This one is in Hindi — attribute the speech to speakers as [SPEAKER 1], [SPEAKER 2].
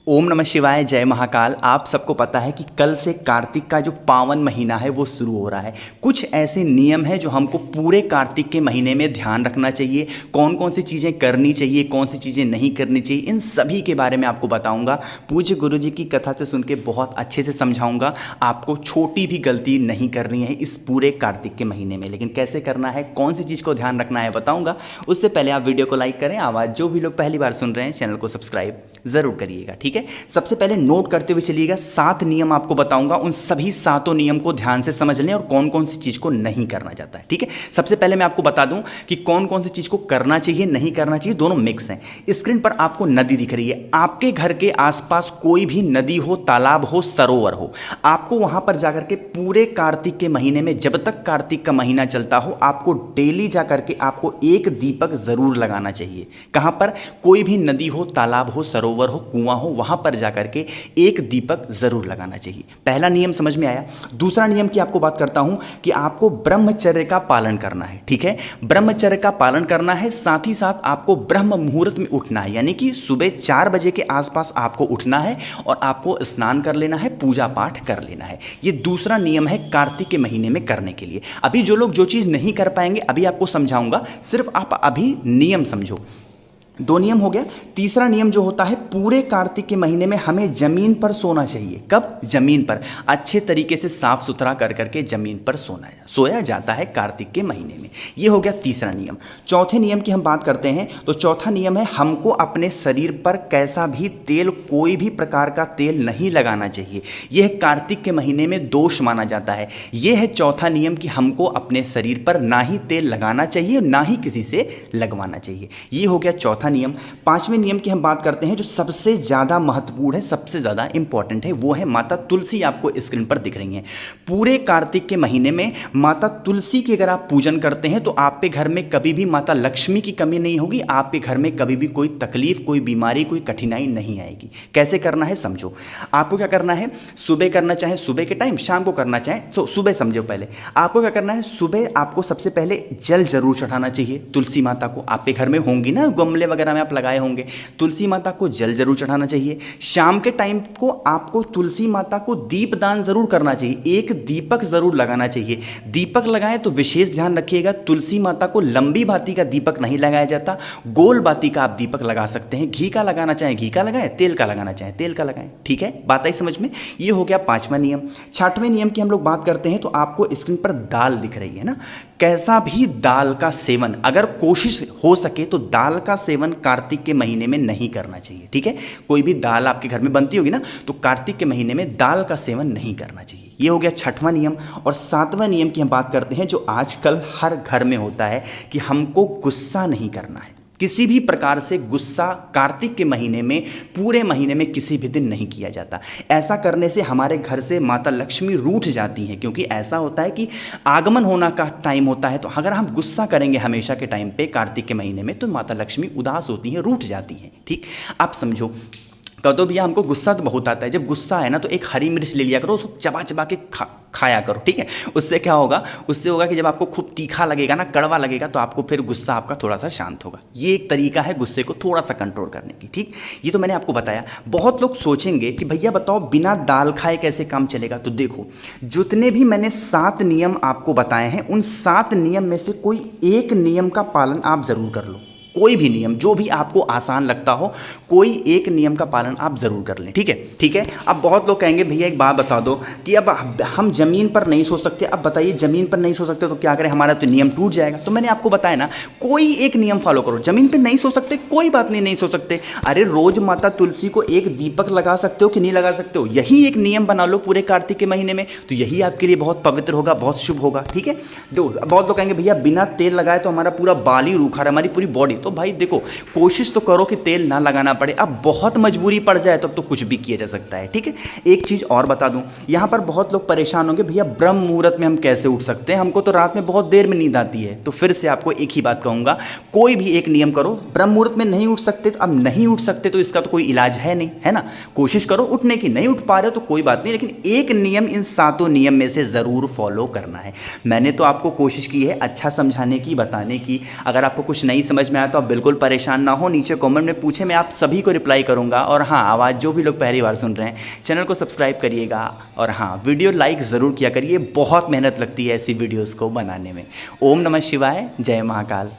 [SPEAKER 1] ओम नमः शिवाय, जय महाकाल। आप सबको पता है कि कल से कार्तिक का जो पावन महीना है वो शुरू हो रहा है। कुछ ऐसे नियम हैं जो हमको पूरे कार्तिक के महीने में ध्यान रखना चाहिए। कौन कौन सी चीज़ें करनी चाहिए, कौन सी चीज़ें नहीं करनी चाहिए, इन सभी के बारे में आपको बताऊंगा। पूज्य गुरु जी की कथा से सुन के बहुत अच्छे से समझाऊंगा। आपको छोटी भी गलती नहीं करनी है इस पूरे कार्तिक के महीने में, लेकिन कैसे करना है, कौन सी चीज़ को ध्यान रखना है बताऊंगा। उससे पहले आप वीडियो को लाइक करें। आवाज़ जो भी लोग पहली बार सुन रहे हैं चैनल को सब्सक्राइब ज़रूर करिएगा, ठीक है। सबसे पहले नोट करते हुए चलिएगा, 7 नियम आपको बताऊंगा। उन सभी 7 नियम को ध्यान से समझ लें और कौन कौन सी चीज को नहीं करना चाहता है, ठीक है। सबसे पहले मैं आपको बता दूं कि कौन कौन सी चीज को करना चाहिए, नहीं करना चाहिए, दोनों मिक्स हैं। स्क्रीन पर आपको नदी दिख रही है। आपके घर के आसपास कोई भी नदी हो, तालाब हो, सरोवर हो, आपको वहां पर जाकर के पूरे कार्तिक के महीने में, जब तक कार्तिक का महीना चलता हो, आपको डेली जाकर के आपको एक दीपक जरूर लगाना चाहिए। कहां पर? कोई भी नदी हो, तालाब हो, सरोवर हो, कुआं हो, वहां पर जाकर के एक दीपक जरूर लगाना चाहिए। पहला नियम समझ में आया। दूसरा नियम की आपको बात करता हूं कि आपको ब्रह्मचर्य का पालन करना है, ठीक है। ब्रह्मचर्य का पालन करना है, साथ ही साथ आपको ब्रह्म मुहूर्त में उठना है, यानी कि सुबह 4 बजे के आसपास आपको उठना है और आपको स्नान कर लेना है, पूजा पाठ कर लेना है। यह दूसरा नियम है कार्तिक के महीने में करने के लिए। अभी जो लोग जो चीज नहीं कर पाएंगे अभी आपको समझाऊंगा, सिर्फ आप अभी नियम समझो। 2 नियम हो गया। तीसरा नियम जो होता है, पूरे कार्तिक के महीने में हमें जमीन पर सोना चाहिए। कब? जमीन पर। अच्छे तरीके से साफ सुथरा कर करके जमीन पर सोया जाता है कार्तिक के महीने में। यह हो गया तीसरा नियम। चौथे नियम की हम बात करते हैं तो चौथा नियम है, हमको अपने शरीर पर कैसा भी तेल, कोई भी प्रकार का तेल नहीं लगाना चाहिए। यह कार्तिक के महीने में दोष माना जाता है। यह है चौथा नियम कि हमको अपने शरीर पर ना ही तेल लगाना चाहिए, ना ही किसी से लगवाना चाहिए। यह हो गया चौथा नियम। 5वें नियम की हम बात करते हैं जो सबसे ज्यादा महत्वपूर्ण है, सबसे ज्यादा इंपॉर्टेंट है, वो है माता तुलसी। आपको स्क्रीन पर दिख रही हैं। पूरे कार्तिक के महीने में माता तुलसी की अगर आप पूजन करते हैं तो आपके घर में कभी भी माता लक्ष्मी की कमी नहीं होगी। आपके घर में कभी भी कोई तकलीफ, कोई बीमारी, कोई कठिनाई नहीं आएगी। कैसे करना है समझो। आपको क्या करना है, सुबह करना चाहे सुबह के टाइम, शाम को करना चाहे तो सुबह समझो। पहले आपको क्या करना है, सुबह आपको सबसे पहले जल जरूर चढ़ाना चाहिए तुलसी माता को। आपके घर में होंगी ना, गमले वगैरह में आप लगाए होंगे, तुलसी माता को जल जरूर चढ़ाना चाहिए। शाम के टाइम को आपको तुलसी माता को दीपदान जरूर करना चाहिए, एक दीपक जरूर लगाना चाहिए। दीपक लगाएं तो विशेष ध्यान रखिएगा, तुलसी माता को लंबी बाती का दीपक नहीं लगाया जाता, गोल बाती का आप दीपक लगा सकते हैं। घी का लगाना चाहें घी का लगाएं, तेल का लगाना चाहें तेल का लगाएं, ठीक है। बात आई समझ में। ये हो गया 5वां नियम। 6वें नियम की हम लोग बात करते हैं तो आपको स्क्रीन पर दाल दिख रही है ना, कैसा भी दाल का सेवन, अगर कोशिश हो सके तो दाल का सेवन कार्तिक के महीने में नहीं करना चाहिए, ठीक है। कोई भी दाल आपके घर में बनती होगी ना, तो कार्तिक के महीने में दाल का सेवन नहीं करना चाहिए। ये हो गया 6वां नियम। और 7वां नियम की हम बात करते हैं जो आजकल हर घर में होता है कि हमको गुस्सा नहीं करना है। किसी भी प्रकार से गुस्सा कार्तिक के महीने में, पूरे महीने में किसी भी दिन नहीं किया जाता। ऐसा करने से हमारे घर से माता लक्ष्मी रूठ जाती हैं, क्योंकि ऐसा होता है कि आगमन होना का टाइम होता है, तो अगर हम गुस्सा करेंगे हमेशा के टाइम पे कार्तिक के महीने में तो माता लक्ष्मी उदास होती हैं, रूठ जाती हैं, ठीक। आप समझो। तो भैया हमको गुस्सा तो बहुत आता है, जब गुस्सा है ना तो एक हरी मिर्च ले लिया करो, उसको चबा चबा के खाया करो, ठीक है। उससे क्या होगा, उससे होगा कि जब आपको खूब तीखा लगेगा ना, कड़वा लगेगा, तो आपको फिर गुस्सा आपका थोड़ा सा शांत होगा। ये एक तरीका है गुस्से को थोड़ा सा कंट्रोल करने की, ठीक। ये तो मैंने आपको बताया। बहुत लोग सोचेंगे कि भैया बताओ बिना दाल खाए कैसे काम चलेगा। तो देखो, जितने भी मैंने 7 नियम आपको बताए हैं, उन 7 नियम में से कोई एक नियम का पालन आप जरूर कर लो। कोई भी नियम जो भी आपको आसान लगता हो, कोई एक नियम का पालन आप जरूर कर लें, ठीक है, ठीक है। अब बहुत लोग कहेंगे भैया एक बात बता दो कि अब हम जमीन पर नहीं सो सकते। अब बताइए जमीन पर नहीं सो सकते तो क्या करें, हमारा तो नियम टूट जाएगा। तो मैंने आपको बताया ना, कोई एक नियम फॉलो करो। जमीन पर नहीं सो सकते, कोई बात नहीं, नहीं सो सकते, अरे रोज माता तुलसी को एक दीपक लगा सकते हो कि नहीं लगा सकते हो, यही एक नियम बना लो पूरे कार्तिक के महीने में, तो यही आपके लिए बहुत पवित्र होगा, बहुत शुभ होगा, ठीक है। बहुत लोग कहेंगे भैया बिना तेल लगाए तो हमारा पूरा बाल ही रूखा रहा, हमारी पूरी बॉडी। तो भाई देखो, कोशिश तो करो कि तेल ना लगाना पड़े। अब बहुत मजबूरी पड़ जाए तब तो कुछ भी किया जा सकता है, ठीक है। एक चीज और बता दूं, यहां पर बहुत लोग परेशान होंगे, भैया ब्रह्म मुहूर्त में हम कैसे उठ सकते हैं, हमको तो रात में बहुत देर में नींद आती है। तो फिर से आपको एक ही बात कहूंगा, कोई भी एक नियम करो। ब्रह्म मुहूर्त में नहीं उठ सकते तो अब नहीं उठ सकते तो इसका तो कोई इलाज है नहीं, है ना। कोशिश करो उठने की, नहीं उठ पा रहे हो तो कोई बात नहीं, लेकिन एक नियम इन 7 नियम में से जरूर फॉलो करना है। मैंने तो आपको कोशिश की है अच्छा समझाने की, बताने की। अगर आपको कुछ नहीं समझ में आया तो आप बिल्कुल परेशान ना हो, नीचे कमेंट में पूछे, मैं आप सभी को रिप्लाई करूँगा। और हाँ, आवाज़ जो भी लोग पहली बार सुन रहे हैं चैनल को सब्सक्राइब करिएगा और हाँ, वीडियो लाइक ज़रूर किया करिए, बहुत मेहनत लगती है ऐसी वीडियोज़ को बनाने में। ओम नमः शिवाय, जय महाकाल।